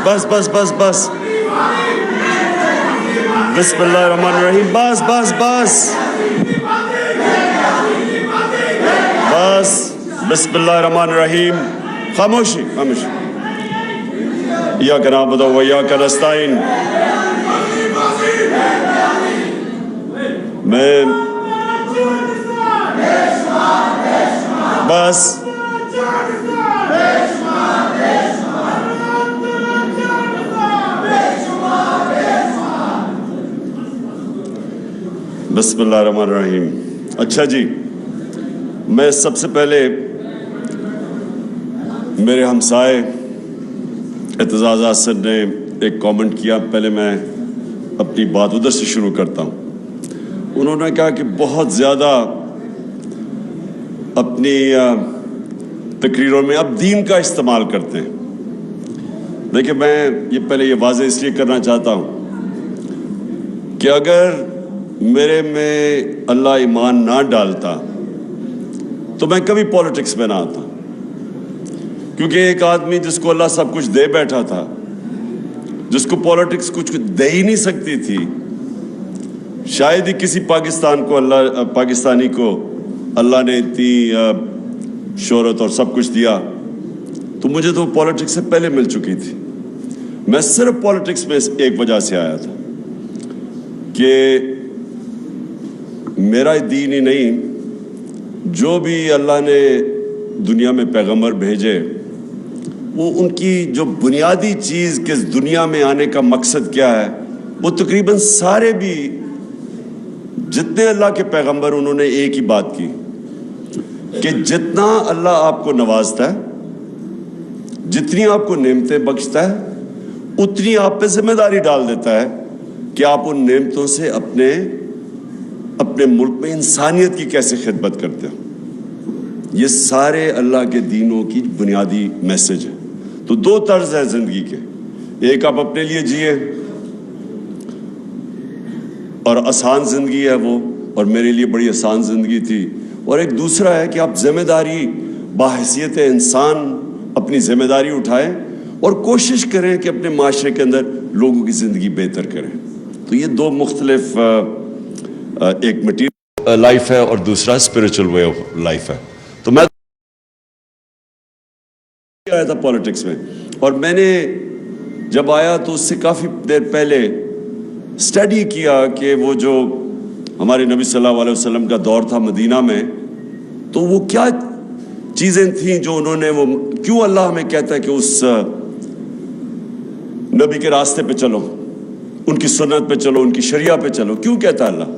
بس بس بس بس بسم اللہ الرحمن الرحیم. بس بس بس بس بسم اللہ الرحمن الرحیم. خاموشی خاموشی. ایاک نعبد و ایاک نستعین. میں بس بسم اللہ الرحمن الرحیم. اچھا جی، میں سب سے پہلے میرے ہمسائے اعتزاز احسن نے ایک کامنٹ کیا، پہلے میں اپنی بات ادھر سے شروع کرتا ہوں. انہوں نے کہا کہ بہت زیادہ اپنی تقریروں میں اب دین کا استعمال کرتے ہیں. دیکھیں، میں پہلے یہ واضح اس لیے کرنا چاہتا ہوں کہ اگر میرے میں اللہ ایمان نہ ڈالتا تو میں کبھی پولیٹکس میں نہ آتا، کیونکہ ایک آدمی جس کو اللہ سب کچھ دے بیٹھا تھا، جس کو پولیٹکس کچھ دے ہی نہیں سکتی تھی، شاید ہی کسی پاکستانی کو اللہ نے اتنی شہرت اور سب کچھ دیا، تو مجھے تو پولیٹکس سے پہلے مل چکی تھی. میں صرف پولیٹکس میں ایک وجہ سے آیا تھا کہ میرا دین ہی نہیں، جو بھی اللہ نے دنیا میں پیغمبر بھیجے، وہ ان کی جو بنیادی چیز کہ دنیا میں آنے کا مقصد کیا ہے، وہ تقریباً سارے بھی جتنے اللہ کے پیغمبر انہوں نے ایک ہی بات کی کہ جتنا اللہ آپ کو نوازتا ہے، جتنی آپ کو نعمتیں بخشتا ہے، اتنی آپ پہ ذمہ داری ڈال دیتا ہے کہ آپ ان نعمتوں سے اپنے ملک میں انسانیت کی کیسے خدمت کرتے ہیں. یہ سارے اللہ کے دینوں کی بنیادی میسج ہے. تو دو طرز ہے زندگی کے، ایک آپ اپنے لیے جیے اور آسان زندگی ہے وہ، اور میرے لیے بڑی آسان زندگی تھی، اور ایک دوسرا ہے کہ آپ ذمہ داری بحیثیت انسان اپنی ذمہ داری اٹھائیں اور کوشش کریں کہ اپنے معاشرے کے اندر لوگوں کی زندگی بہتر کریں. تو یہ دو مختلف، ایک مٹیریل لائف ہے اور دوسرا اسپریچول وے آف لائف ہے. تو میں آیا تھا پولیٹکس میں، اور میں نے جب آیا تو اس سے کافی دیر پہلے اسٹڈی کیا کہ وہ جو ہمارے نبی صلی اللہ علیہ وسلم کا دور تھا مدینہ میں، تو وہ کیا چیزیں تھیں جو انہوں نے، وہ کیوں اللہ ہمیں کہتا ہے کہ اس نبی کے راستے پہ چلو، ان کی سنت پہ چلو، ان کی شریعہ پہ چلو، کیوں کہتا ہے اللہ؟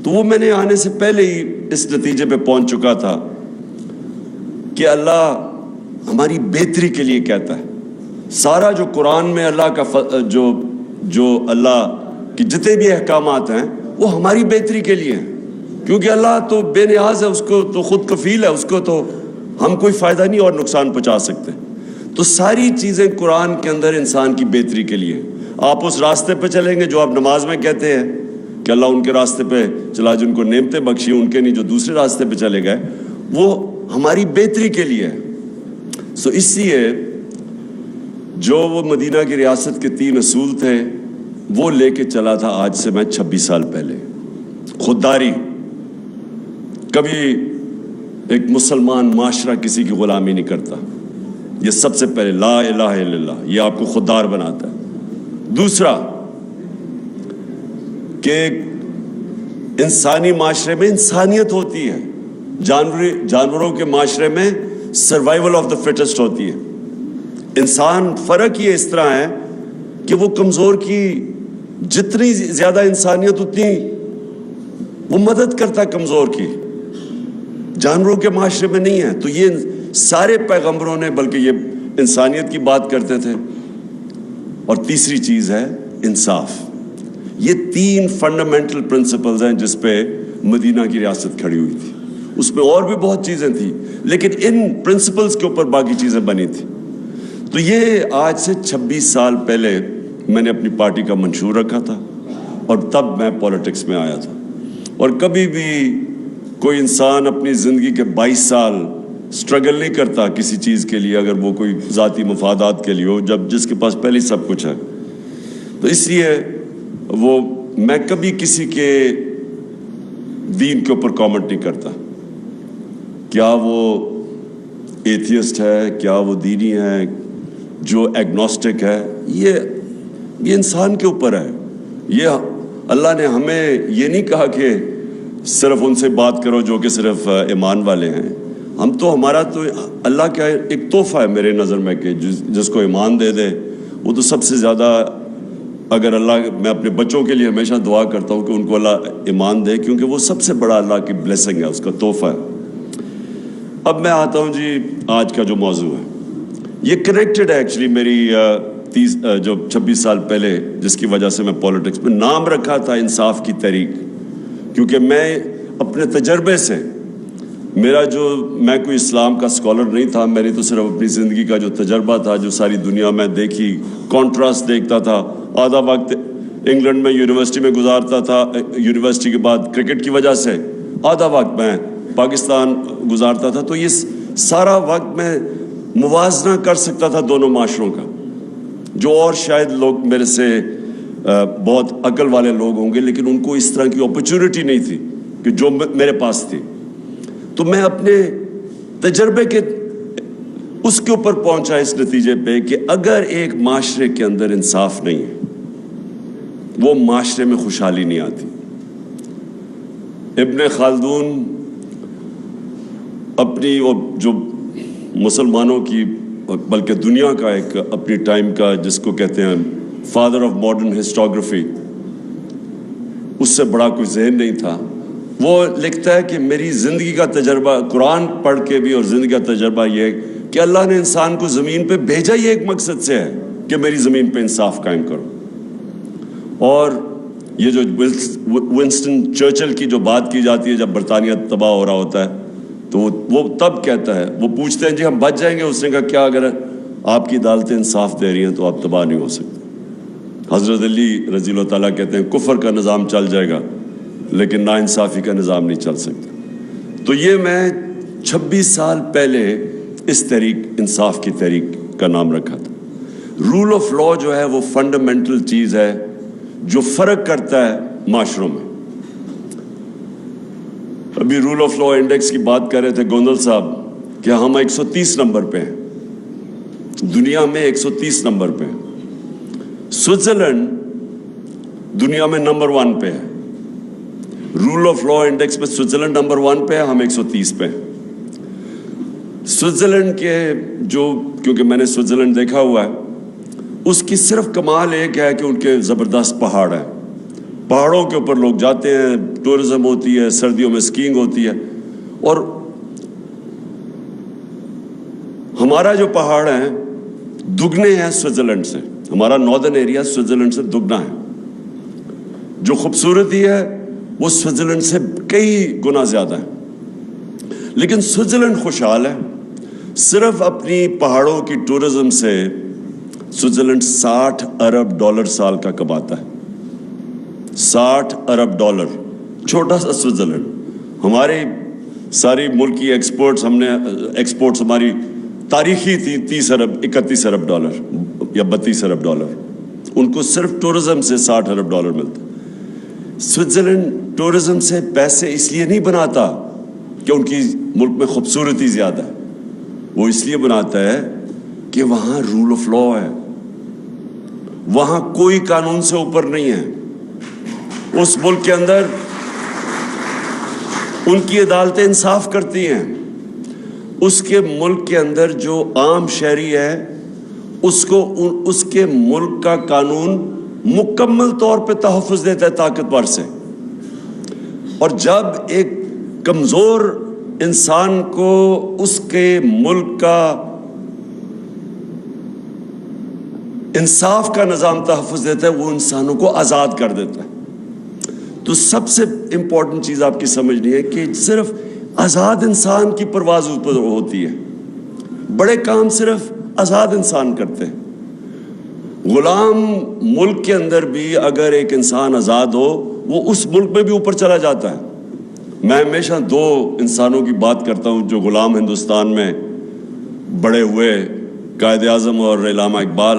تو وہ میں نے آنے سے پہلے ہی اس نتیجے پہ پہنچ چکا تھا کہ اللہ ہماری بہتری کے لیے کہتا ہے. سارا جو قرآن میں اللہ کا جو اللہ کی جتنے بھی احکامات ہیں وہ ہماری بہتری کے لیے ہیں، کیونکہ اللہ تو بے نیاز ہے، اس کو تو خود کفیل ہے، اس کو تو ہم کوئی فائدہ نہیں اور نقصان پہنچا سکتے. تو ساری چیزیں قرآن کے اندر انسان کی بہتری کے لیے. آپ اس راستے پہ چلیں گے جو آپ نماز میں کہتے ہیں کہ اللہ ان کے راستے پہ چلا جن کو نعمتیں بخشی، ان کے نہیں جو دوسرے راستے پہ چلے گئے، وہ ہماری بہتری کے لیے ہے. سو اس لیے جو وہ مدینہ کی ریاست کے 3 اصول تھے وہ لے کے چلا تھا آج سے میں 26 سال پہلے. خودداری، کبھی ایک مسلمان معاشرہ کسی کی غلامی نہیں کرتا، یہ سب سے پہلے لا الہ الا اللہ، یہ آپ کو خوددار بناتا ہے. دوسرا کہ انسانی معاشرے میں انسانیت ہوتی ہے، جانوروں کے معاشرے میں سروائیول آف دا فٹسٹ ہوتی ہے. انسان فرق یہ اس طرح ہے کہ وہ کمزور کی جتنی زیادہ انسانیت اتنی وہ مدد کرتا ہے کمزور کی، جانوروں کے معاشرے میں نہیں ہے. تو یہ سارے پیغمبروں نے بلکہ یہ انسانیت کی بات کرتے تھے. اور تیسری چیز ہے انصاف. یہ 3 فنڈامنٹل پرنسپلز ہیں جس پہ مدینہ کی ریاست کھڑی ہوئی تھی. اس میں اور بھی بہت چیزیں تھیں لیکن ان پرنسپلز کے اوپر باقی چیزیں بنی تھی. تو یہ آج سے 26 سال پہلے میں نے اپنی پارٹی کا منشور رکھا تھا اور تب میں پولیٹکس میں آیا تھا. اور کبھی بھی کوئی انسان اپنی زندگی کے 22 سال سٹرگل نہیں کرتا کسی چیز کے لیے اگر وہ کوئی ذاتی مفادات کے لیے ہو، جب جس کے پاس پہلے سب کچھ ہے. تو اس لیے وہ میں کبھی کسی کے دین کے اوپر کامنٹ نہیں کرتا. کیا وہ ایتھیسٹ ہے، کیا وہ دینی ہے، جو ایگنوسٹک ہے، یہ انسان کے اوپر ہے. یہ اللہ نے ہمیں یہ نہیں کہا کہ صرف ان سے بات کرو جو کہ صرف ایمان والے ہیں. ہم تو ہمارا تو اللہ کا ایک تحفہ ہے میرے نظر میں کہ جس کو ایمان دے دے وہ تو سب سے زیادہ. اگر اللہ، میں اپنے بچوں کے لیے ہمیشہ دعا کرتا ہوں کہ ان کو اللہ ایمان دے، کیونکہ وہ سب سے بڑا اللہ کی بلیسنگ ہے، اس کا تحفہ ہے. اب میں آتا ہوں جی آج کا جو موضوع ہے، یہ کنیکٹڈ ہے ایکچولی میری 26 سال پہلے جس کی وجہ سے میں پولیٹکس میں نام رکھا تھا انصاف کی تحریک. کیونکہ میں اپنے تجربے سے، میں کوئی اسلام کا اسکالر نہیں تھا، میں نے تو صرف اپنی زندگی کا جو تجربہ تھا، جو ساری دنیا میں دیکھی، کانٹراسٹ دیکھتا تھا. آدھا وقت انگلینڈ میں یونیورسٹی میں گزارتا تھا، یونیورسٹی کے بعد کرکٹ کی وجہ سے آدھا وقت میں پاکستان گزارتا تھا. تو یہ سارا وقت میں موازنہ کر سکتا تھا دونوں معاشروں کا، جو اور شاید لوگ میرے سے بہت عقل والے لوگ ہوں گے لیکن ان کو اس طرح کی اپرچونٹی نہیں تھی کہ جو میرے پاس تھی. تو میں اپنے تجربے کے اس کے اوپر پہنچا اس نتیجے پہ کہ اگر ایک معاشرے کے اندر انصاف نہیں ہے، وہ معاشرے میں خوشحالی نہیں آتی. ابن خلدون اپنی وہ جو مسلمانوں کی بلکہ دنیا کا ایک اپنی ٹائم کا جس کو کہتے ہیں فادر آف ماڈرن ہسٹوگرافی، اس سے بڑا کوئی ذہن نہیں تھا. وہ لکھتا ہے کہ میری زندگی کا تجربہ قرآن پڑھ کے بھی اور زندگی کا تجربہ یہ ہے کہ اللہ نے انسان کو زمین پہ بھیجا ہی ایک مقصد سے ہے کہ میری زمین پہ انصاف قائم کرو. اور یہ جو ونسٹن چرچل کی جو بات کی جاتی ہے جب برطانیہ تباہ ہو رہا ہوتا ہے تو وہ تب کہتا ہے، وہ پوچھتے ہیں جی ہم بچ جائیں گے، اس نے کہا کیا اگر آپ کی عدالتیں انصاف دے رہی ہیں تو آپ تباہ نہیں ہو سکتے. حضرت علی رضی اللہ تعالیٰ کہتے ہیں کفر کا نظام چل جائے گا لیکن ناانصافی کا نظام نہیں چل سکتا. تو یہ میں 26 سال پہلے اس تحریک انصاف کی تحریک کا نام رکھا تھا. رول آف لا جو ہے وہ فنڈامنٹل چیز ہے جو فرق کرتا ہے معاشروں میں. ابھی رول آف لا انڈیکس کی بات کر رہے تھے گوندل صاحب کہ ہم 130 نمبر پہ ہیں، دنیا میں 130 نمبر پہ ہیں. سوئٹزرلینڈ دنیا میں نمبر 1 پہ ہے. رول آف لا انڈیکس میں سوئٹزرلینڈ نمبر 1 پہ ہے، ہم 130 پہ ہیں. سوئٹزرلینڈ کے کیونکہ میں نے سوئٹزرلینڈ دیکھا ہوا ہے، اس کی صرف کمال ایک ہے کہ ان کے زبردست پہاڑ ہیں. پہاڑوں کے اوپر لوگ جاتے ہیں، ٹورزم ہوتی ہے، سردیوں میں اسکیئنگ ہوتی ہے. اور ہمارا جو پہاڑ ہیں دگنے ہیں سوئٹزرلینڈ سے، ہمارا ناردرن ایریا سوئٹزرلینڈ سے دگنا ہے. جو خوبصورتی ہے وہ سوئٹزرلینڈ سے کئی گنا زیادہ ہے. لیکن سوئٹزرلینڈ خوشحال ہے. صرف اپنی پہاڑوں کی ٹورزم سے سوئٹزرلینڈ $60 ارب سال کا کماتا ہے. $60 ارب، چھوٹا سا سوئٹزرلینڈ. ہماری ساری ملک کی ایکسپورٹس ہماری تاریخی تھی $30 ارب، $31 ارب یا $32 ارب. ان کو صرف ٹورزم سے $60 ارب ملتا. سوئٹزرلینڈ ٹورزم سے پیسے اس لیے نہیں بناتا کہ ان کی ملک میں خوبصورتی زیادہ ہے، وہ اس لیے بناتا ہے کہ وہاں رول آف لا ہے، وہاں کوئی قانون سے اوپر نہیں ہے. اس ملک کے اندر ان کی عدالتیں انصاف کرتی ہیں. اس کے ملک کے اندر جو عام شہری ہے اس کو اس کے ملک کا قانون مکمل طور پہ تحفظ دیتا ہے طاقتور سے. اور جب ایک کمزور انسان کو اس کے ملک کا انصاف کا نظام تحفظ دیتا ہے، وہ انسانوں کو آزاد کر دیتا ہے. تو سب سے امپورٹنٹ چیز آپ کی سمجھنی ہے کہ صرف آزاد انسان کی پرواز اوپر ہوتی ہے. بڑے کام صرف آزاد انسان کرتے ہیں. غلام ملک کے اندر بھی اگر ایک انسان آزاد ہو وہ اس ملک میں بھی اوپر چلا جاتا ہے. میں ہمیشہ دو انسانوں کی بات کرتا ہوں جو غلام ہندوستان میں بڑے ہوئے، قائد اعظم اور علامہ اقبال۔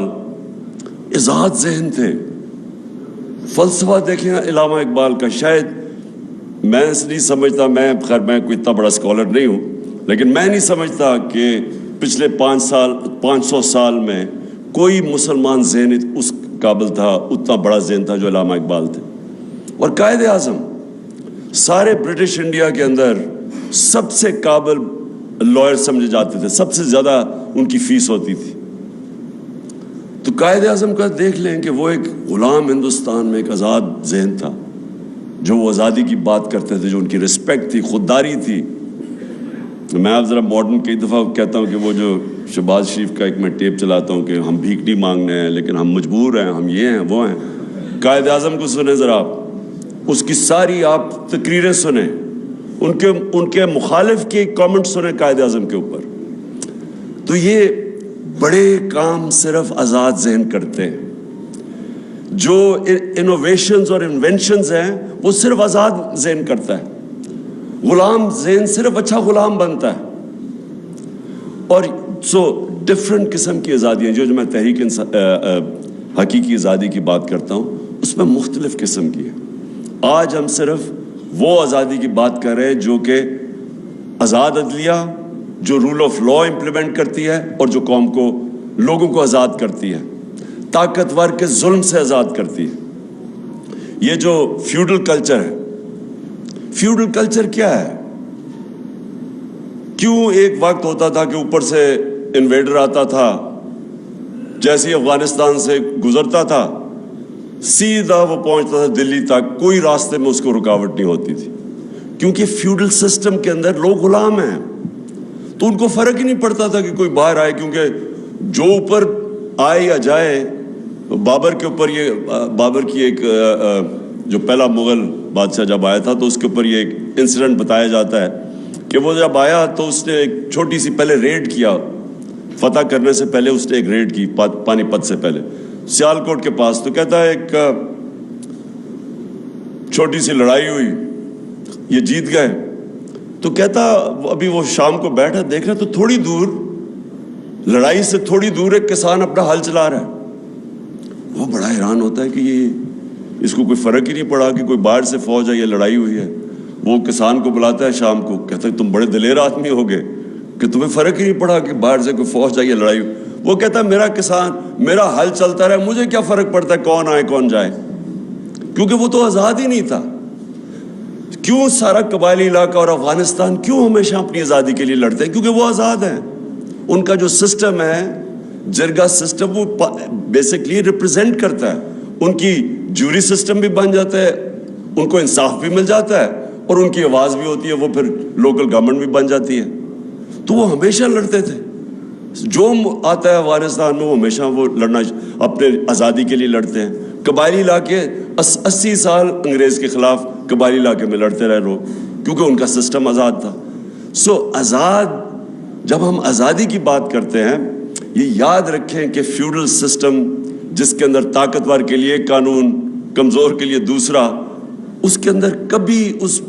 آزاد ذہن تھے، فلسفہ دیکھیں علامہ اقبال کا، شاید میں اس نہیں سمجھتا، میں کوئی اتنا بڑا اسکالر نہیں ہوں، لیکن میں نہیں سمجھتا کہ پچھلے 500 سال میں کوئی مسلمان ذہن اس قابل تھا، اتنا بڑا ذہن تھا جو علامہ اقبال تھے۔ اور قائد اعظم سارے برٹش انڈیا کے اندر سب سے قابل لائر سمجھے جاتے تھے، سب سے زیادہ ان کی فیس ہوتی تھی۔ تو قائد اعظم کا دیکھ لیں کہ وہ ایک غلام ہندوستان میں ایک آزاد ذہن تھا، جو وہ آزادی کی بات کرتے تھے، جو ان کی رسپیکٹ تھی، خودداری تھی۔ میں اب ذرا ماڈرن کئی دفعہ کہتا ہوں کہ وہ جو شہباز شریف کا ایک میں ٹیپ چلاتا ہوں کہ ہم بھیک نہیں مانگنے ہیں لیکن ہم مجبور ہیں، ہم یہ ہیں وہ ہیں۔ قائد اعظم کو سنیں ذرا آپ، اس کی ساری آپ تقریریں سنیں، ان کے مخالف کے کامنٹ سنیں قائد اعظم کے اوپر۔ تو یہ بڑے کام صرف آزاد ذہن کرتے ہیں، جو انوویشنز اور انوینشنز ہیں وہ صرف آزاد ذہن کرتا ہے۔ غلام ذہن صرف اچھا غلام بنتا ہے۔ اور ڈفرینٹ قسم کی آزادیاں جو میں تحریک حقیقی آزادی کی بات کرتا ہوں، اس میں مختلف قسم کی ہے۔ آج ہم صرف وہ آزادی کی بات کر رہے ہیں جو کہ آزاد عدلیہ، جو رول آف لا امپلیمنٹ کرتی ہے اور جو قوم کو، لوگوں کو آزاد کرتی ہے، طاقتور کے ظلم سے آزاد کرتی ہے۔ یہ جو فیوڈل کلچر ہے، فیوڈل کلچر کیا ہے؟ کیوں ایک وقت ہوتا تھا کہ اوپر سے انویڈر آتا تھا، جیسے ہی افغانستان سے گزرتا تھا سیدھا وہ پہنچتا تھا دلی تک، کوئی راستے میں اس کو رکاوٹ نہیں ہوتی تھی، کیونکہ فیوڈل سسٹم کے اندر لوگ غلام ہیں، تو ان کو فرق ہی نہیں پڑتا تھا کہ کوئی باہر آئے، کیونکہ جو اوپر آئے یا جائے۔ بابر کے اوپر بابر کی ایک جو پہلا مغل بادشاہ جب آیا تھا تو اس کے اوپر یہ ایک انسیڈنٹ بتایا جاتا ہے کہ وہ جب آیا تو اس نے ایک چھوٹی سی پہلے ریڈ کیا، فتح کرنے سے پہلے اس نے ایک ریڈ کی پانی پت سے پہلے سیالکوٹ کے پاس۔ تو کہتا ہے ایک چھوٹی سی لڑائی ہوئی، یہ جیت گئے۔ تو کہتا ابھی وہ شام کو بیٹھا دیکھ رہا تو تھوڑی دور، لڑائی سے تھوڑی دور ایک کسان اپنا ہل چلا رہا ہے۔ وہ بڑا حیران ہوتا ہے کہ یہ اس کو کوئی فرق ہی نہیں پڑا کہ کوئی باہر سے فوج ہے یا لڑائی ہوئی ہے۔ وہ کسان کو بلاتا ہے شام کو، کہتا ہے تم بڑے دلیر آدمی ہو گئے کہ تمہیں فرق ہی نہیں پڑا کہ باہر سے کوئی فوج ہے یا لڑائی ہوئی۔ وہ کہتا ہے میرا کسان، میرا حل چلتا رہا، مجھے کیا فرق پڑتا ہے کون آئے کون جائے، کیونکہ وہ تو آزاد ہی نہیں تھا۔ کیوں سارا قبائلی علاقہ اور افغانستان کیوں ہمیشہ اپنی آزادی کے لیے لڑتے ہیں؟ کیونکہ وہ آزاد ہیں۔ ان کا جو سسٹم ہے، جرگا سسٹم، وہ بیسکلی ریپرزینٹ کرتا ہے، ان کی جوری سسٹم بھی بن جاتا ہے، ان کو انصاف بھی مل جاتا ہے اور ان کی آواز بھی ہوتی ہے، وہ پھر لوکل گورنمنٹ بھی بن جاتی ہے۔ تو وہ ہمیشہ لڑتے تھے، جو آتا ہے افغانستان میں وہ ہمیشہ وہ لڑنا اپنے آزادی کے لیے لڑتے ہیں۔ قبائلی علاقے 80 سال انگریز کے خلاف قبائلی علاقے میں لڑتے رہے لوگ، کیونکہ ان کا سسٹم آزاد تھا۔ آزاد، جب ہم آزادی کی بات کرتے ہیں، یہ یاد رکھیں کہ فیوڈل سسٹم جس کے اندر طاقتور کے لیے قانون، کمزور کے لیے دوسرا، اس کے اندر کبھی اس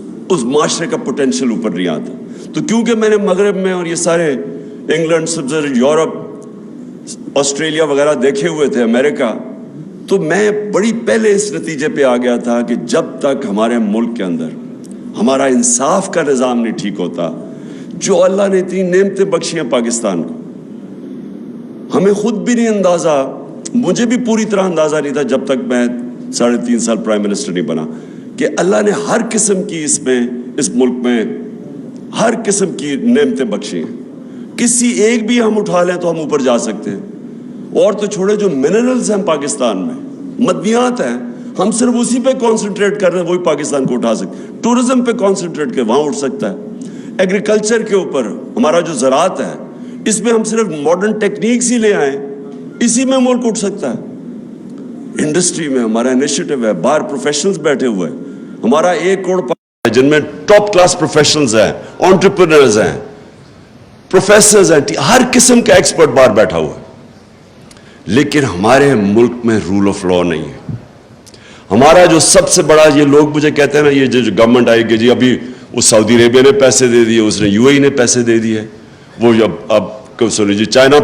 معاشرے کا پوٹینشیل اوپر نہیں آتا۔ تو کیونکہ میں نے مغرب میں اور یہ سارے انگلینڈ، سوئٹزرلینڈ، یورپ، آسٹریلیا وغیرہ دیکھے ہوئے تھے، امریکہ، تو میں بڑی پہلے اس نتیجے پہ آ گیا تھا کہ جب تک ہمارے ملک کے اندر ہمارا انصاف کا نظام نہیں ٹھیک ہوتا، جو اللہ نے اتنی نعمتیں بخشی ہیں پاکستان کو، ہمیں خود بھی نہیں اندازہ، مجھے بھی پوری طرح اندازہ نہیں تھا جب تک میں 3.5 سال پرائم منسٹر نہیں بنا، کہ اللہ نے ہر قسم کی اس ملک میں ہر قسم کی نعمتیں بخشی ہیں۔ کسی ایک بھی ہم اٹھا لیں تو ہم اوپر جا سکتے ہیں، اور تو چھوڑے جو منرلز ہیں پاکستان میں، مدنیات ہیں، ہم صرف اسی پہ کانسنٹریٹ کر رہے ہیں، وہی پاکستان کو اٹھا سکتے ہیں۔ ٹورزم پہ کانسنٹریٹ کر، وہاں اٹھ سکتا ہے۔ ایگریکلچر کے اوپر ہمارا جو زراعت ہے، اس میں ہم صرف ماڈرن ٹیکنیکس ہی لے آئیں، اسی میں ملک اٹھ سکتا ہے۔ انڈسٹری میں ہمارا انیشیٹو ہے، باہر پروفیشنلز بیٹھے ہوئے ہیں، ہمارا 1 کروڑ جن میں ٹاپ کلاس پروفیشنلز ہیں، انٹرپرینرز ہیں، پروفیسرز ہیں، ہر قسم کا ایکسپرٹ باہر بیٹھا ہوا ہے۔ لیکن ہمارے ملک میں رول آف لا نہیں ہے۔ ہمارا جو سب سے بڑا، یہ لوگ مجھے کہتے ہیں نا، یہ جو گورنمنٹ آئے گی جی ابھی وہ سعودی عربیہ نے پیسے دے دیے, اس نے UAE نے پیسے دے دیے, وہ اب سنو جی چائنا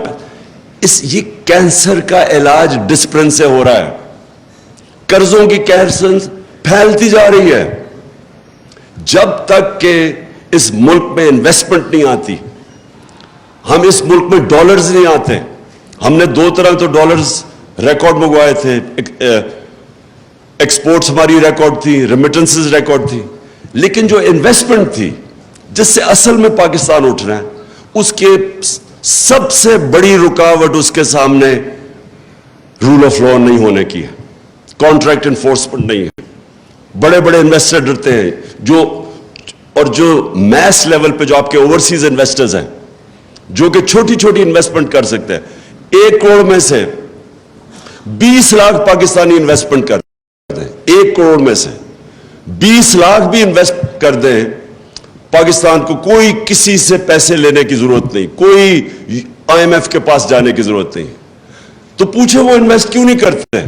یہ کینسر کا علاج ڈسپرن سے ہو رہا ہے. قرضوں کی کینسر پھیلتی جا رہی ہے. جب تک کہ اس ملک میں انویسٹمنٹ نہیں آتی, ہم اس ملک میں ڈالرز نہیں آتے. ہم نے 2 طرح تو ڈالرز ریکارڈ منگوائے تھے, ایکسپورٹس ہماری ریکارڈ تھی, ریمیٹنسز ریکارڈ تھی, لیکن جو انویسٹمنٹ تھی جس سے اصل میں پاکستان اٹھ رہا ہے, اس کے سب سے بڑی رکاوٹ اس کے سامنے رول آف لا نہیں ہونے کی ہے, کانٹریکٹ انفورسمنٹ نہیں ہے. بڑے بڑے انویسٹر ڈرتے ہیں, جو میس لیول پہ جو آپ کے اوورسیز انویسٹرز ہیں, جو کہ چھوٹی چھوٹی انویسٹمنٹ کر سکتے ہیں, 1 کروڑ میں سے 20 لاکھ پاکستانی انویسٹمنٹ کرتے ہیں. 1 کروڑ میں سے 20 لاکھ بھی انویسٹ کر دیں, پاکستان کو کوئی کسی سے پیسے لینے کی ضرورت نہیں, کوئی IMF کے پاس جانے کی ضرورت نہیں. تو پوچھے وہ انویسٹ کیوں نہیں کرتے؟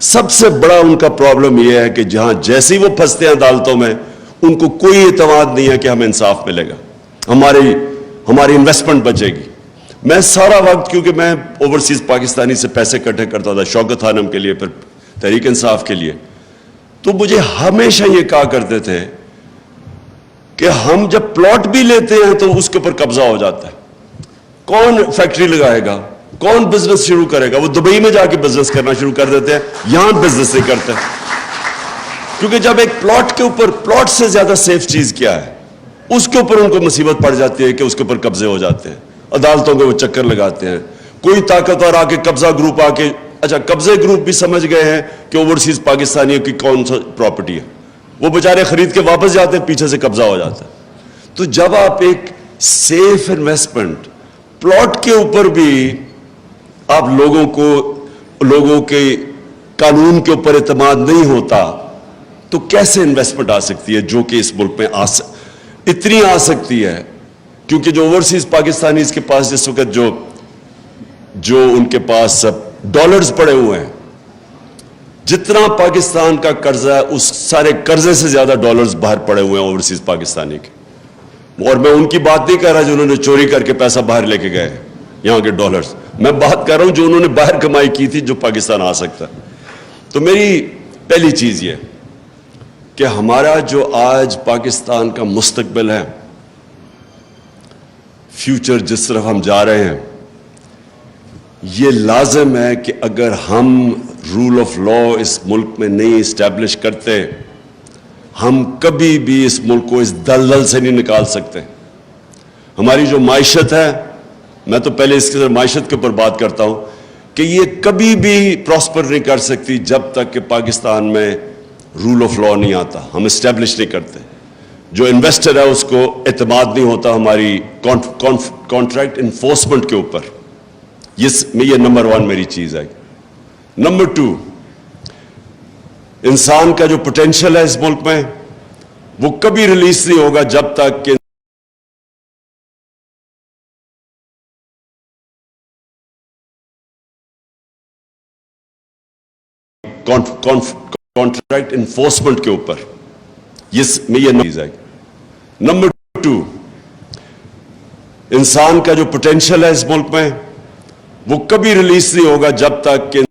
سب سے بڑا ان کا پرابلم یہ ہے کہ جہاں جیسے ہی وہ پھنستے ہیں عدالتوں میں, ان کو کوئی اعتماد نہیں ہے کہ ہمیں انصاف ملے گا, ہماری انویسٹمنٹ بچے گی. میں سارا وقت, کیونکہ میں اوورسیز پاکستانی سے پیسے اکٹھے کرتا تھا, شوکت خانم کے لیے, پھر تحریک انصاف کے لیے, تو مجھے ہمیشہ یہ کہا کرتے تھے کہ ہم جب پلاٹ بھی لیتے ہیں تو اس کے اوپر قبضہ ہو جاتا ہے. کون فیکٹری لگائے گا, کون بزنس شروع کرے گا؟ وہ دبئی میں جا کے بزنس کرنا شروع کر دیتے ہیں, یہاں بزنس نہیں کرتے. کیونکہ جب ایک پلاٹ کے اوپر, پلاٹ سے زیادہ سیف چیز کیا ہے, اس کے اوپر ان کو مصیبت پڑ جاتی ہے کہ اس کے اوپر قبضے ہو جاتے ہیں, عدالتوں کے وہ چکر لگاتے ہیں. کوئی طاقتور آ کے قبضہ گروپ آ کے, اچھا قبضے گروپ بھی سمجھ گئے ہیں کہ اوورسیز پاکستانیوں کی کون سا پراپرٹی ہے, وہ بیچارے خرید کے واپس جاتے ہیں, پیچھے سے قبضہ ہو جاتا ہے. تو جب آپ ایک سیف انویسٹمنٹ پلاٹ کے اوپر بھی آپ لوگوں کے قانون کے اوپر اعتماد نہیں ہوتا, تو کیسے انویسٹمنٹ آ سکتی ہے جو کہ اس ملک میں اتنی آ سکتی ہے؟ کیونکہ جو اوورسیز پاکستانی اس کے پاس جس وقت جو ان کے پاس ڈالرز پڑے ہوئے ہیں, جتنا پاکستان کا قرضہ ہے اس سارے قرضے سے زیادہ ڈالرز باہر پڑے ہوئے ہیں اوورسیز پاکستانی کے. اور میں ان کی بات نہیں کر رہا جنہوں نے چوری کر کے پیسہ باہر لے کے گئے یہاں کے ڈالرز, میں بات کر رہا ہوں جو انہوں نے باہر کمائی کی تھی جو پاکستان آ سکتا. تو میری پہلی چیز یہ کہ ہمارا جو آج پاکستان کا مستقبل ہے, فیوچر جس طرف ہم جا رہے ہیں, یہ لازم ہے کہ اگر ہم رول آف لا اس ملک میں نہیں اسٹیبلش کرتے, ہم کبھی بھی اس ملک کو اس دلدل سے نہیں نکال سکتے. ہماری جو معیشت ہے, میں تو پہلے اس کے معیشت کے اوپر بات کرتا ہوں, کہ یہ کبھی بھی پراسپر نہیں کر سکتی جب تک کہ پاکستان میں رول آف لا نہیں آتا, ہم اسٹیبلش نہیں کرتے. جو انویسٹر ہے اس کو اعتماد نہیں ہوتا ہماری کانٹریکٹ انفورسمنٹ کے اوپر. یہ نمبر 1 میری چیز ہے. نمبر 2, انسان کا جو پوٹینشیل ہے اس ملک میں وہ کبھی ریلیز نہیں ہوگا جب تک کہ کانٹریکٹ انفورسمنٹ کے اوپر. یہ چیز ہے. نمبر 2, انسان کا جو پوٹینشیل ہے اس ملک میں وہ کبھی ریلیز نہیں ہوگا جب تک کہ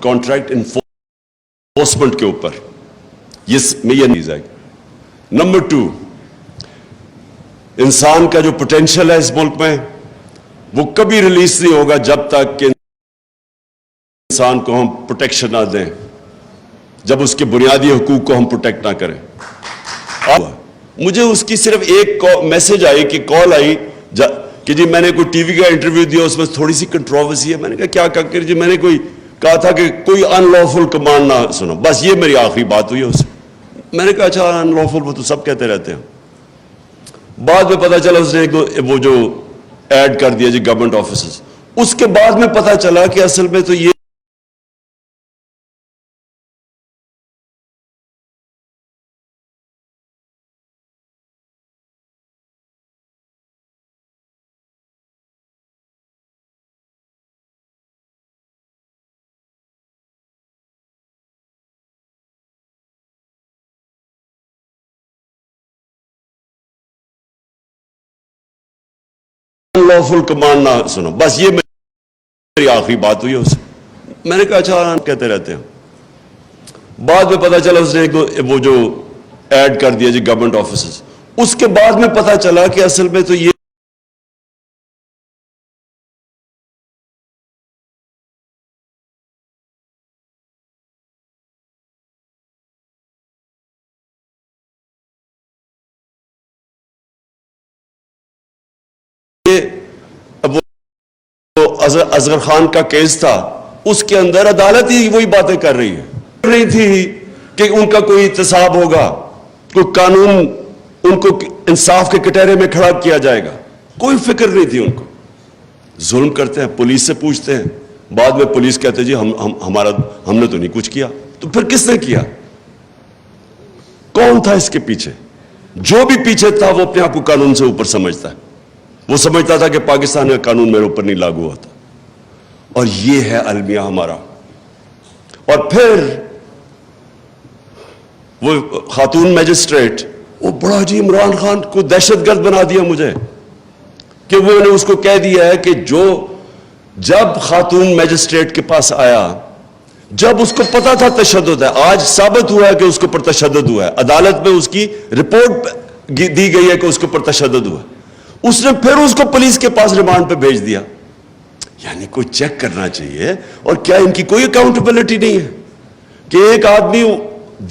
کانٹریکٹ انفورسمنٹ کے اوپر. یہ چیز ہے. نمبر 2, انسان کا جو پوٹینشیل ہے اس ملک میں وہ کبھی ریلیز نہیں ہوگا جب تک کہ انسان کو ہم پروٹیکشن نہ دیں، جب اس کے بنیادی حقوق کو ہم پروٹیکٹ نہ کریں۔ مجھے اس کی صرف ایک میسج آئی کہ کال آئی کہ جی میں نے کوئی ٹی وی کا انٹرویو دیا، اس میں تھوڑی سی کنٹروورسی ہے۔ میں نے کہا کیا کر جی میں نے کہا تھا کہ کوئی ان لافل کمانڈ نہ سنو، بس یہ میری آخری بات ہوئی ہے اس سے۔ میں نے کہا اچھا ان لافل وہ تو سب کہتے رہتے ہیں۔ بعد میں پتا چلا اس نے وہ جو ایڈ کر دیا جی گورنمنٹ آفیسز، اس کے بعد میں پتا چلا کہ اصل میں تو یہ لافل کمانڈ نہ سنو، بس یہ میری آخری بات ہوئی ہے اس سے۔ میں نے کہا اچھا کہتے رہتے ہیں۔ بعد میں پتا چلا اس نے وہ جو ایڈ کر دیا جی گورنمنٹ آفیسز، اس کے بعد میں پتا چلا کہ اصل میں تو یہ اصغر خان کا کیس تھا، اس کے اندر عدالت ہی وہی باتیں کر رہی ہے۔ نہیں تھی کہ ان کا کوئی احتساب ہوگا، کوئی قانون ان کو انصاف کے کٹہرے میں کھڑا کیا جائے گا، کوئی فکر نہیں تھی ان کو۔ ظلم کرتے ہیں، پولیس سے پوچھتے ہیں، بعد میں پولیس کہتے جی ہم نے تو نہیں کچھ کیا۔ تو پھر کس نے کیا؟ کون تھا اس کے پیچھے؟ جو بھی پیچھے تھا وہ اپنے آپ کو قانون سے اوپر سمجھتا ہے، وہ سمجھتا تھا کہ پاکستان کا قانون میرے اوپر نہیں لاگو ہوتا۔ اور یہ ہے المیہ ہمارا۔ اور پھر وہ خاتون میجسٹریٹ، وہ بڑا جی عمران خان کو دہشت گرد بنا دیا مجھے، کہ وہ نے اس کو کہہ دیا ہے کہ جب خاتون میجسٹریٹ کے پاس آیا، جب اس کو پتا تھا تشدد ہے، آج ثابت ہوا ہے کہ اس کے اوپر تشدد ہوا ہے، عدالت میں اس کی رپورٹ دی گئی ہے کہ اس کے اوپر تشدد ہوا ہے، اس نے پھر اس کو پولیس کے پاس ریمانڈ پہ بھیج دیا۔ یعنی کوئی چیک کرنا چاہیے۔ اور کیا ان کی کوئی اکاؤنٹیبلٹی نہیں ہے کہ ایک آدمی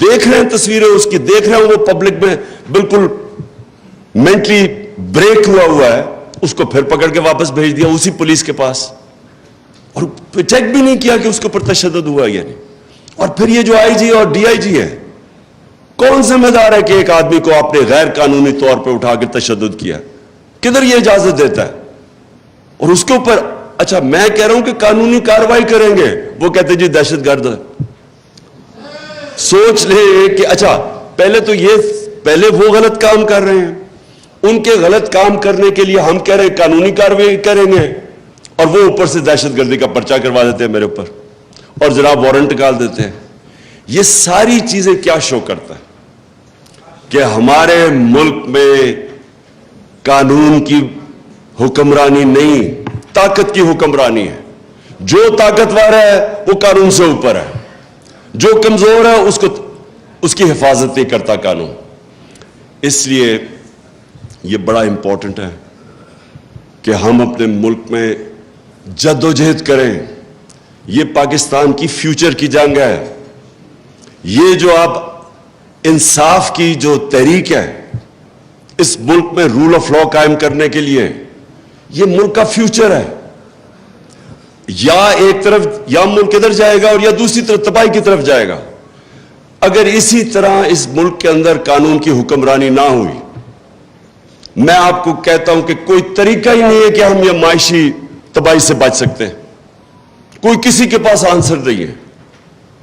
دیکھ رہے ہیں تصویریں اس کی، دیکھ رہے ہیں وہ پبلک میں بالکل مینٹلی بریک ہوا ہے، اس کو پھر پکڑ کے واپس بھیج دیا اسی پولیس کے پاس، اور چیک بھی نہیں کیا کہ اس کے اوپر تشدد ہوا ہے یا نہیں۔ اور پھر یہ جو آئی جی اور ڈی آئی جی ہے، کون ذمہ دار ہے کہ ایک آدمی کو آپ نے غیر قانونی طور پہ اٹھا کے تشدد کیا؟ کدھر یہ اجازت دیتا ہے؟ اور اس کے اوپر اچھا میں کہہ رہا ہوں کہ قانونی کارروائی کریں گے، وہ کہتے جی دہشت گرد ہے۔ سوچ لے کہ اچھا پہلے وہ غلط کام کر رہے ہیں، ان کے غلط کام کرنے کے لیے ہم کہہ رہے ہیں قانونی کارروائی کریں گے، اور وہ اوپر سے دہشت گردی کا پرچہ کروا دیتے ہیں میرے اوپر، اور جناب وارنٹ نکال دیتے ہیں۔ یہ ساری چیزیں کیا شو کرتا ہے کہ ہمارے ملک میں قانون کی حکمرانی نہیں، طاقت کی حکمرانی ہے۔ جو طاقتور ہے وہ قانون سے اوپر ہے، جو کمزور ہے اس کی حفاظت نہیں کرتا قانون۔ اس لیے یہ بڑا امپورٹنٹ ہے کہ ہم اپنے ملک میں جد و جہد کریں۔ یہ پاکستان کی فیوچر کی جنگ ہے۔ یہ جو اب انصاف کی جو تحریک ہے اس ملک میں رول آف لا قائم کرنے کے لیے، یہ ملک کا فیوچر ہے۔ یا ایک طرف یا ملک ادھر جائے گا اور یا دوسری طرف تباہی کی طرف جائے گا۔ اگر اسی طرح اس ملک کے اندر قانون کی حکمرانی نہ ہوئی، میں آپ کو کہتا ہوں کہ کوئی طریقہ ہی نہیں ہے کہ ہم یہ معاشی تباہی سے بچ سکتے ہیں۔ کوئی کسی کے پاس آنسر نہیں ہے۔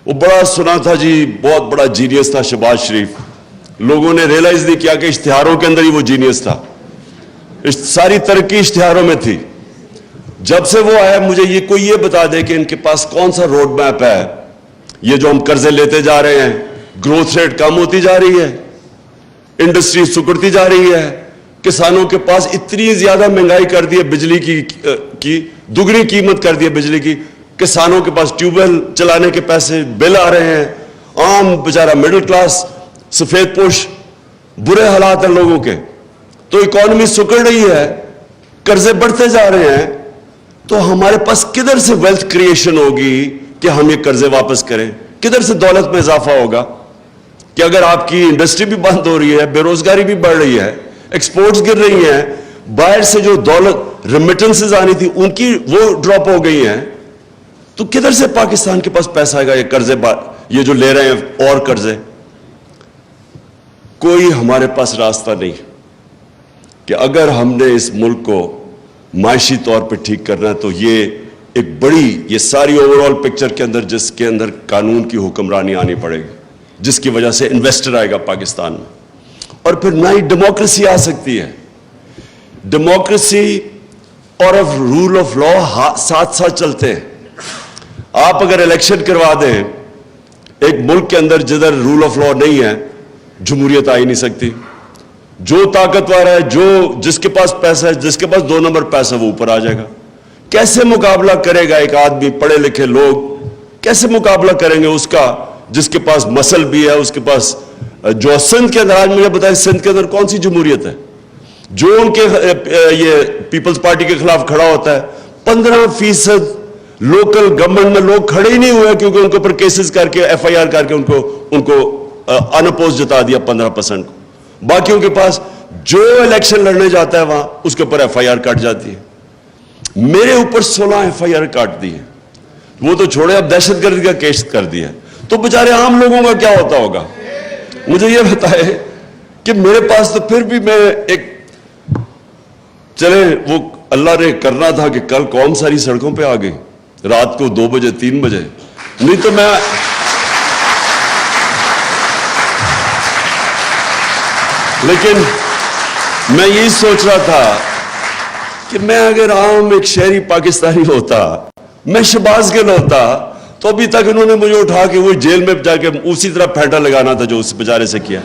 وہ بڑا سنا تھا جی، بہت بڑا جینیس تھا شہباز شریف، لوگوں نے ریئلائز نہیں کیا کہ اشتہاروں کے اندر ہی وہ جینیس تھا، ساری ترقی اشتہاروں میں تھی۔ جب سے وہ آیا مجھے کوئی یہ بتا دے کہ ان کے پاس کون سا روڈ میپ ہے۔ یہ جو ہم قرضے لیتے جا رہے ہیں، گروتھ ریٹ کم ہوتی جا رہی ہے، انڈسٹری سکڑتی جا رہی ہے، کسانوں کے پاس اتنی زیادہ مہنگائی کر دی ہے، بجلی کی دگنی قیمت کر دی ہے بجلی کی، کسانوں کے پاس ٹیوب ویل چلانے کے پیسے بل آ رہے ہیں، عام بیچارہ مڈل کلاس سفید پوش، برے حالات ہیں لوگوں کے۔ تو اکانومی سکڑ رہی ہے, قرضے بڑھتے جا رہے ہیں, تو ہمارے پاس کدھر سے ویلتھ کریشن ہوگی کہ ہم یہ قرضے واپس کریں؟ کدھر سے دولت میں اضافہ ہوگا؟ کہ اگر آپ کی انڈسٹری بھی بند ہو رہی ہے, بے روزگاری بھی بڑھ رہی ہے, ایکسپورٹس گر رہی ہیں, باہر سے جو دولت ریمیٹنسز آنی تھی ان کی وہ ڈراپ ہو گئی ہیں, تو کدھر سے پاکستان کے پاس پیسہ آئے گا یہ قرضے یہ جو لے رہے ہیں اور قرضے؟ کوئی ہمارے پاس راستہ نہیں کہ اگر ہم نے اس ملک کو معاشی طور پہ ٹھیک کرنا ہے تو یہ ایک بڑی, یہ ساری اوور آل پکچر کے اندر جس کے اندر قانون کی حکمرانی آنی پڑے گی, جس کی وجہ سے انویسٹر آئے گا پاکستان میں, اور پھر نہ ہی ڈیموکریسی آ سکتی ہے. ڈیموکریسی اور رول آف لا ساتھ ساتھ چلتے ہیں. آپ اگر الیکشن کروا دیں ایک ملک کے اندر جدھر رول آف لا نہیں ہے, جمہوریت آ ہی نہیں سکتی. جو طاقتور ہے, جس کے پاس پیسہ ہے, جس کے پاس 2 نمبر پیسہ, وہ اوپر آ جائے گا. کیسے مقابلہ کرے گا ایک آدمی, پڑھے لکھے لوگ کیسے مقابلہ کریں گے اس کا جس کے پاس مسل بھی ہے, اس کے پاس جو سندھ کے اندر, آج مجھے بتائیں سندھ کے اندر کون سی جمہوریت ہے؟ جو ان کے یہ پیپلز پارٹی کے خلاف کھڑا ہوتا ہے, 15% لوکل گورنمنٹ میں لوگ کھڑے ہی نہیں ہوئے کیونکہ ان کے اوپر کیسز کر کے FIR کر کے ان کو انپوز جتا دیا 15% کو. باقیوں کے پاس جو الیکشن لڑنے جاتا ہے وہاں اس کے اوپر FIR کٹ جاتی ہے. میرے اوپر 16 FIR کاٹ دی ہے, وہ تو چھوڑے اب دہشت گردی کا کیس کر دیا, تو بیچارے عام لوگوں کا کیا ہوتا ہوگا؟ مجھے یہ بتائے کہ میرے پاس تو پھر بھی میں ایک, چلے وہ اللہ نے کرنا تھا کہ کل قوم ساری سڑکوں پہ آ گئی رات کو 2 بجے 3 بجے, نہیں تو میں لیکن میں یہی سوچ رہا تھا کہ میں اگر عام ایک شہری پاکستانی ہوتا, میں شہباز گل ہوتا, تو ابھی تک انہوں نے مجھے اٹھا کے وہ جیل میں جا کے اسی طرح پھینٹا لگانا تھا جو اس بیچارے سے کیا.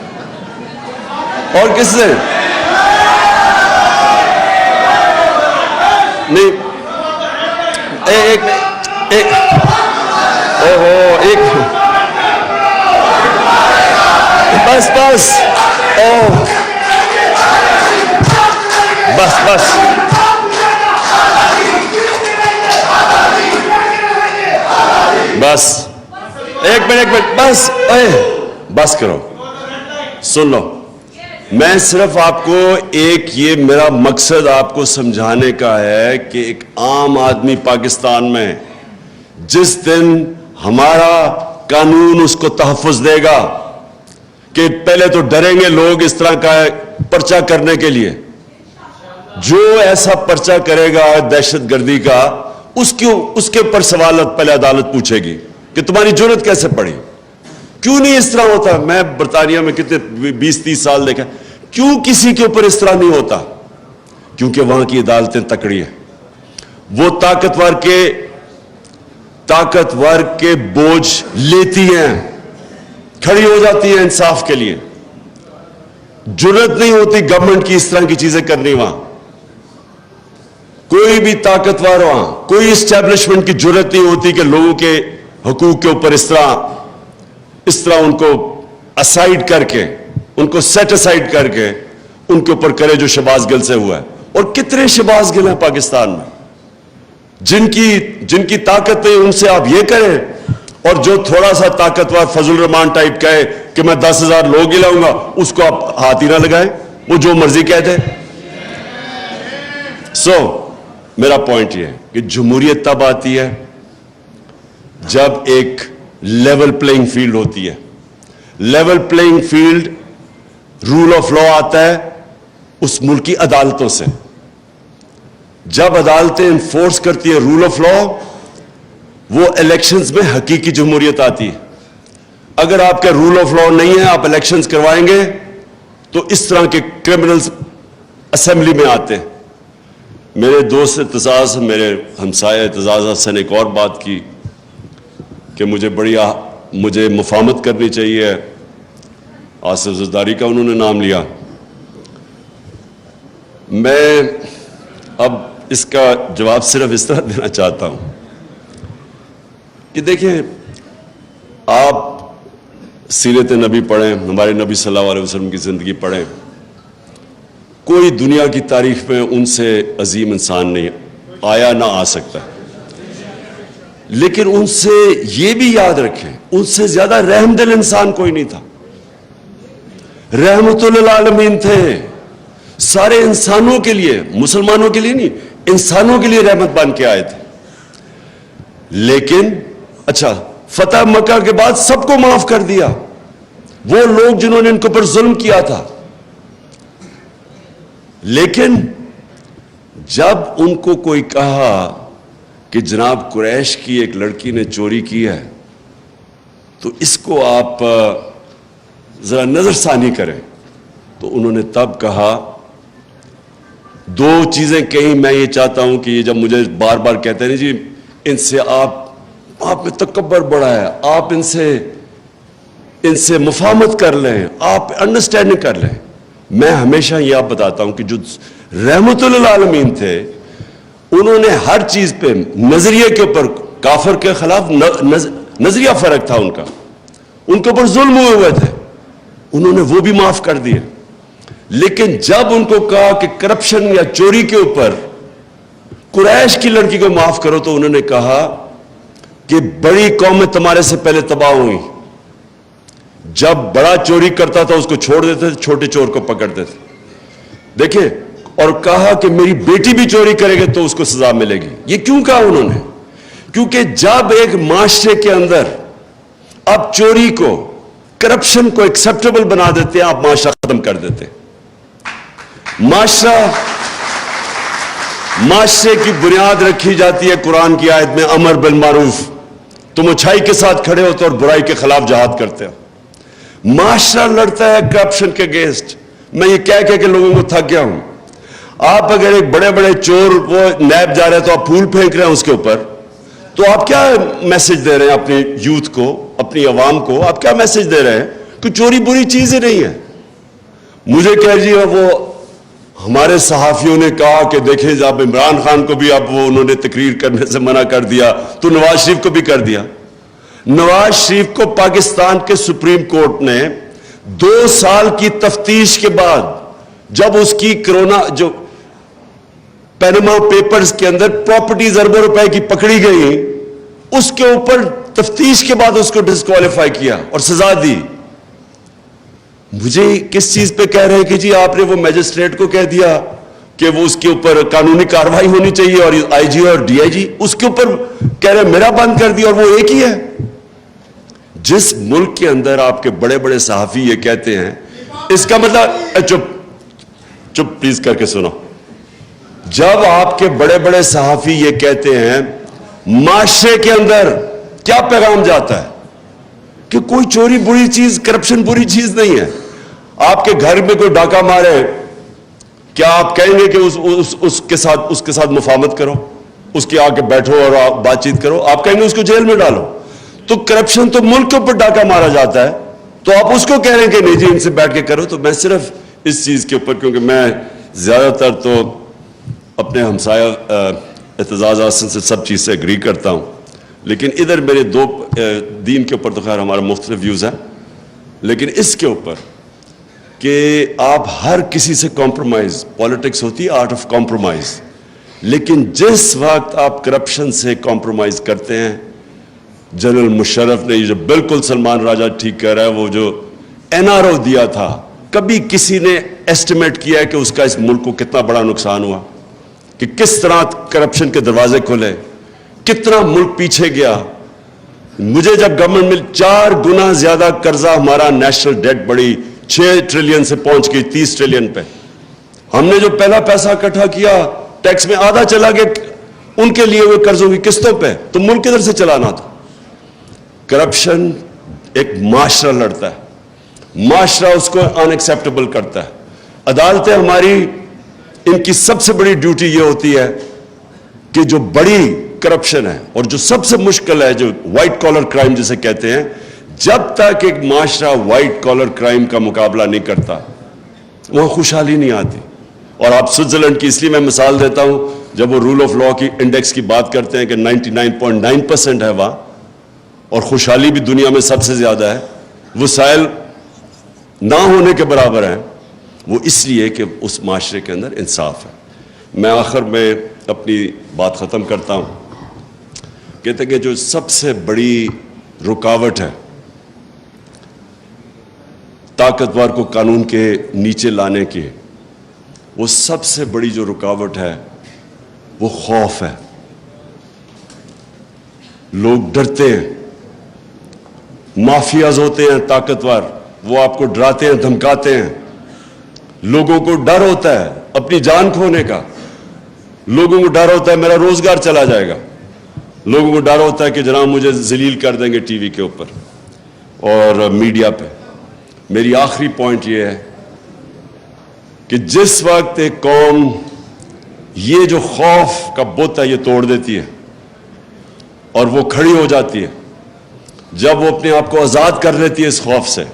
اور کس سے نہیں, بس ایک منٹ بس کرو, سن لو. میں صرف آپ کو یہ میرا مقصد آپ کو سمجھانے کا ہے کہ ایک عام آدمی پاکستان میں جس دن ہمارا قانون اس کو تحفظ دے گا, کہ پہلے تو ڈریں گے لوگ اس طرح کا پرچہ کرنے کے لیے, جو ایسا پرچہ کرے گا دہشت گردی کا, اس کے اوپر سوالات پہلے عدالت پوچھے گی کہ تمہاری جرت کیسے پڑی, کیوں نہیں اس طرح ہوتا. میں برطانیہ میں کتنے 20-30 سال دیکھا, کیوں کسی کے اوپر اس طرح نہیں ہوتا؟ کیونکہ وہاں کی عدالتیں تکڑی ہیں, وہ طاقتور کے بوجھ لیتی ہیں, کھڑی ہو جاتی ہیں انصاف کے لیے. جرت نہیں ہوتی گورنمنٹ کی اس طرح کی چیزیں کرنی. وہاں کوئی بھی طاقتور, وہاں کوئی اسٹیبلشمنٹ کی جرت نہیں ہوتی کہ لوگوں کے حقوق کے اوپر اس طرح ان کو اسائیڈ کر کے, ان کو سیٹ اسائیڈ کر کے ان کے اوپر کرے جو شہباز گل سے ہوا ہے. اور کتنے شہباز گل ہیں پاکستان میں جن کی طاقت نہیں, ان سے آپ یہ کریں, اور جو تھوڑا سا طاقتور فضل الرحمان ٹائپ کہے کہ میں 10,000 لوگ ہی لاؤں گا, اس کو آپ ہاتھ ہی نہ لگائیں, وہ جو مرضی کہتے. میرا پوائنٹ یہ ہے کہ جمہوریت تب آتی ہے جب ایک لیول پلینگ فیلڈ ہوتی ہے. Level playing field rule of law آتا ہے اس ملک کی عدالتوں سے. جب عدالتیں انفورس کرتی ہیں رول آف لا, وہ الیکشنز میں حقیقی جمہوریت آتی ہے. اگر آپ کا رول آف لا نہیں ہے, آپ الیکشنز کروائیں گے تو اس طرح کے کرمنلز اسمبلی میں آتے ہیں. میرے دوست اعتزاز, میرے ہمسائے اعتزاز حسن ایک اور بات کی کہ مجھے مفاہمت کرنی چاہیے. آصف زرداری کا انہوں نے نام لیا. میں اب اس کا جواب صرف اس طرح دینا چاہتا ہوں کہ دیکھیں, آپ سیرت نبی پڑھیں, ہمارے نبی صلی اللہ علیہ وسلم کی زندگی پڑھیں, کوئی دنیا کی تاریخ میں ان سے عظیم انسان نہیں آیا، نہ آ سکتا. لیکن ان سے یہ بھی یاد رکھیں، ان سے زیادہ رحم دل انسان کوئی نہیں تھا. رحمت للعالمین تھے، سارے انسانوں کے لیے، مسلمانوں کے لیے نہیں، انسانوں کے لیے رحمت بن کے آئے تھے. لیکن اچھا، فتح مکہ کے بعد سب کو معاف کر دیا، وہ لوگ جنہوں نے ان کے اوپر ظلم کیا تھا. لیکن جب ان کو کوئی کہا کہ جناب قریش کی ایک لڑکی نے چوری کی ہے تو اس کو آپ ذرا نظر ثانی کریں، تو انہوں نے تب کہا دو چیزیں کہیں. میں یہ چاہتا ہوں کہ یہ جب مجھے بار بار کہتے ہیں جی ان سے آپ میں تکبر بڑا ہے، آپ ان سے مفاہمت کر لیں، آپ انڈرسٹینڈنگ کر لیں، میں ہمیشہ یہ آپ بتاتا ہوں کہ جو رحمت للعالمین تھے انہوں نے ہر چیز پہ نظریے کے اوپر، کافر کے خلاف نظریہ فرق تھا ان کا، ان کے اوپر ظلم ہوئے تھے، انہوں نے وہ بھی معاف کر دیے. لیکن جب ان کو کہا کہ کرپشن یا چوری کے اوپر قریش کی لڑکی کو معاف کرو تو انہوں نے کہا کہ بڑی قومیں تمہارے سے پہلے تباہ ہوئی، جب بڑا چوری کرتا تھا اس کو چھوڑ دیتے تھے، چھوٹے چور کو پکڑتے تھے. دیکھیں، اور کہا کہ میری بیٹی بھی چوری کرے گی تو اس کو سزا ملے گی. یہ کیوں کہا انہوں نے؟ کیونکہ جب ایک معاشرے کے اندر آپ چوری کو، کرپشن کو ایکسیپٹیبل بنا دیتے ہیں، آپ معاشرہ ختم کر دیتے ہیں. معاشرے کی بنیاد رکھی جاتی ہے قرآن کی آیت میں، امر بالمعروف، تم اچھائی کے ساتھ کھڑے ہوتے اور برائی کے خلاف جہاد کرتے ہو. معاشرہ لڑتا ہے کرپشن کے اگینسٹ. میں یہ کہہ کہ لوگوں کو تھک گیا ہوں. آپ اگر ایک بڑے بڑے چور وہ نیب جا رہے ہیں تو آپ پھول پھینک رہے ہیں اس کے اوپر، تو آپ کیا میسج دے رہے ہیں اپنے یوتھ کو، اپنی عوام کو؟ آپ کیا میسج دے رہے ہیں کہ چوری بری چیز ہی نہیں ہے. مجھے کہہ جی وہ ہمارے صحافیوں نے کہا کہ دیکھیں جب عمران خان کو بھی اب وہ انہوں نے تقریر کرنے سے منع کر دیا تو نواز شریف کو بھی کر دیا. نواز شریف کو پاکستان کے سپریم کورٹ نے 2 سال کی تفتیش کے بعد، جب اس کی کرونا جو پینما پیپرز کے اندر پراپرٹیز اربوں روپے کی پکڑی گئی، اس کے اوپر تفتیش کے بعد اس کو ڈسکوالیفائی کیا اور سزا دی. مجھے کس چیز پہ کہہ رہے ہیں کہ جی آپ نے وہ میجسٹریٹ کو کہہ دیا کہ وہ اس کے اوپر قانونی کارروائی ہونی چاہیے، اور آئی جی اور ڈی آئی جی اس کے اوپر کہہ رہے ہیں میرا بند کر دیا، اور وہ ایک ہی ہے. جس ملک کے اندر آپ کے بڑے بڑے صحافی یہ کہتے ہیں، اس کا مطلب چپ پلیز کر کے سنو. جب آپ کے بڑے بڑے صحافی یہ کہتے ہیں، معاشرے کے اندر کیا پیغام جاتا ہے کہ کوئی چوری بری چیز، کرپشن بری چیز نہیں ہے. آپ کے گھر میں کوئی ڈاکہ مارے، کیا آپ کہیں گے کہ اس کے ساتھ مفاہمت کرو، اس کے آگے بیٹھو اور آپ بات چیت کرو؟ آپ کہیں گے اس کو جیل میں ڈالو. تو کرپشن تو ملک کے اوپر ڈاکہ مارا جاتا ہے، تو آپ اس کو کہہ رہے ہیں کہ نہیں جی ان سے بیٹھ کے کرو. تو میں صرف اس چیز کے اوپر، کیونکہ میں زیادہ تر تو اپنے ہمسایہ اعتزاز حسن سے سب چیز سے اگری کرتا ہوں، لیکن ادھر میرے دو دین کے اوپر تو خیر ہمارا مختلف ویوز ہیں، لیکن اس کے اوپر کہ آپ ہر کسی سے کمپرومائز، پالیٹکس ہوتی ہے آرٹ آف کمپرومائز، لیکن جس وقت آپ کرپشن سے کمپرومائز کرتے ہیں، جنرل مشرف نے یہ جو بالکل سلمان راجہ ٹھیک کہہ رہا ہے، وہ جو این آر او دیا تھا، کبھی کسی نے ایسٹیمیٹ کیا ہے کہ اس کا اس ملک کو کتنا بڑا نقصان ہوا، کہ کس طرح کرپشن کے دروازے کھلے، کتنا ملک پیچھے گیا. مجھے جب گورنمنٹ میں 4 گنا زیادہ قرضہ، ہمارا نیشنل ڈیٹ بڑی 6 ٹریلین سے پہنچ گئی 30 ٹریلین پہ. ہم نے جو پہلا پیسہ اکٹھا کیا ٹیکس میں آدھا چلا گیا ان کے لیے ہوئے قرضوں کی قسطوں پہ، تو ملک کدھر سے چلانا تھا. کرپشن ایک معاشرہ لڑتا ہے، معاشرہ اس کو ان ایکسیپٹیبل کرتا ہے. عدالتیں ہماری، ان کی سب سے بڑی ڈیوٹی یہ ہوتی ہے کہ جو بڑی کرپشن ہے اور جو سب سے مشکل ہے، جو وائٹ کالر کرائم جسے کہتے ہیں، جب تک ایک معاشرہ وائٹ کالر کرائم کا مقابلہ نہیں کرتا وہاں خوشحالی نہیں آتی. اور آپ سوئٹزرلینڈ کی اس لیے میں مثال دیتا ہوں، جب وہ رول آف لا کی انڈیکس کی بات کرتے ہیں کہ 99.9% ہے وہاں، اور خوشحالی بھی دنیا میں سب سے زیادہ ہے، وسائل نہ ہونے کے برابر ہیں، وہ اس لیے کہ اس معاشرے کے اندر انصاف ہے. میں آخر میں اپنی بات ختم کرتا ہوں. کہتے کہ جو سب سے بڑی رکاوٹ ہے طاقتور کو قانون کے نیچے لانے کی، وہ سب سے بڑی جو رکاوٹ ہے وہ خوف ہے. لوگ ڈرتے ہیں، مافیاز ہوتے ہیں طاقتور، وہ آپ کو ڈراتے ہیں، دھمکاتے ہیں. لوگوں کو ڈر ہوتا ہے اپنی جان کھونے کا، لوگوں کو ڈر ہوتا ہے میرا روزگار چلا جائے گا، لوگوں کو ڈر ہوتا ہے کہ جناب مجھے ذلیل کر دیں گے ٹی وی کے اوپر اور میڈیا پہ. میری آخری پوائنٹ یہ ہے کہ جس وقت ایک قوم یہ جو خوف کا بت ہے یہ توڑ دیتی ہے اور وہ کھڑی ہو جاتی ہے، جب وہ اپنے آپ کو آزاد کر لیتی ہے اس خوف سے،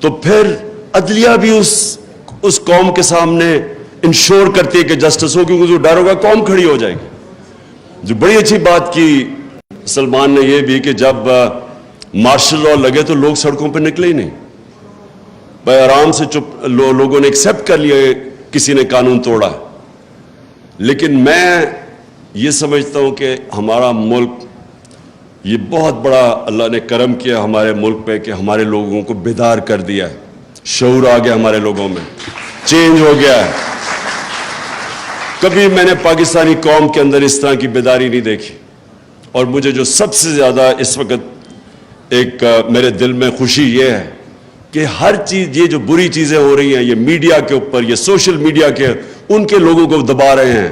تو پھر عدلیہ بھی اس قوم کے سامنے انشور کرتی ہے کہ جسٹس ہو، کیونکہ جو ڈر ہوگا قوم کھڑی ہو جائے گی. جو بڑی اچھی بات کی سلمان نے یہ بھی کہ جب مارشل لاء لگے تو لوگ سڑکوں پہ نکلے ہی نہیں، بھائی آرام سے چپ لوگوں نے ایکسیپٹ کر لیا کسی نے قانون توڑا. لیکن میں یہ سمجھتا ہوں کہ ہمارا ملک یہ بہت بڑا اللہ نے کرم کیا ہمارے ملک پہ کہ ہمارے لوگوں کو بیدار کر دیا ہے، شعور آ گیا ہمارے لوگوں میں، چینج ہو گیا ہے. کبھی میں نے پاکستانی قوم کے اندر اس طرح کی بیداری نہیں دیکھی. اور مجھے جو سب سے زیادہ اس وقت ایک میرے دل میں خوشی یہ ہے کہ ہر چیز، یہ جو بری چیزیں ہو رہی ہیں یہ میڈیا کے اوپر، یہ سوشل میڈیا کے، ان کے لوگوں کو دبا رہے ہیں.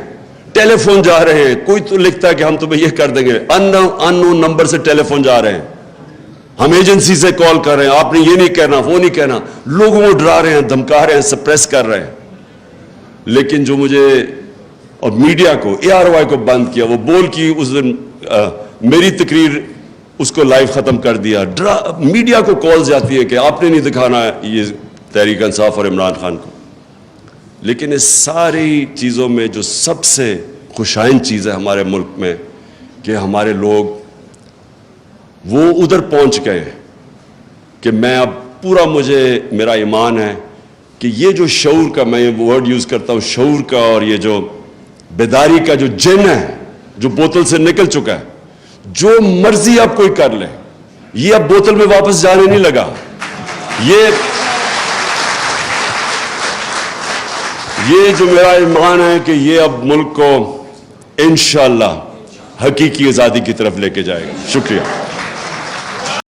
ٹیلی فون جا رہے ہیں، کوئی تو لکھتا ہے کہ ہم تمہیں یہ کر دیں گے، ان نمبر سے ٹیلی فون جا رہے ہیں، ہم ایجنسی سے کال کر رہے ہیں، آپ نے یہ نہیں کہنا وہ نہیں کہنا، لوگوں کو ڈرا رہے ہیں، دھمکا رہے ہیں، سپریس کر رہے ہیں. لیکن جو مجھے اور میڈیا کو ARY کو بند کیا، وہ بول کی اس دن میری تقریر اس کو لائیو ختم کر دیا. میڈیا کو کال جاتی ہے کہ آپ نے نہیں دکھانا یہ تحریک انصاف اور عمران خان کو. لیکن اس ساری چیزوں میں جو سب سے خوشائن چیز ہے ہمارے ملک میں کہ ہمارے لوگ وہ ادھر پہنچ گئے کہ میں اب پورا میرا ایمان ہے کہ یہ جو شعور کا، میں یہ ورڈ یوز کرتا ہوں شعور کا، اور یہ جو بیداری کا جو جن ہے جو بوتل سے نکل چکا ہے، جو مرضی اب کوئی کر لے، یہ اب بوتل میں واپس جانے نہیں لگا. یہ جو میرا ایمان ہے کہ یہ اب ملک کو انشاءاللہ حقیقی آزادی کی طرف لے کے جائے گا. شکریہ.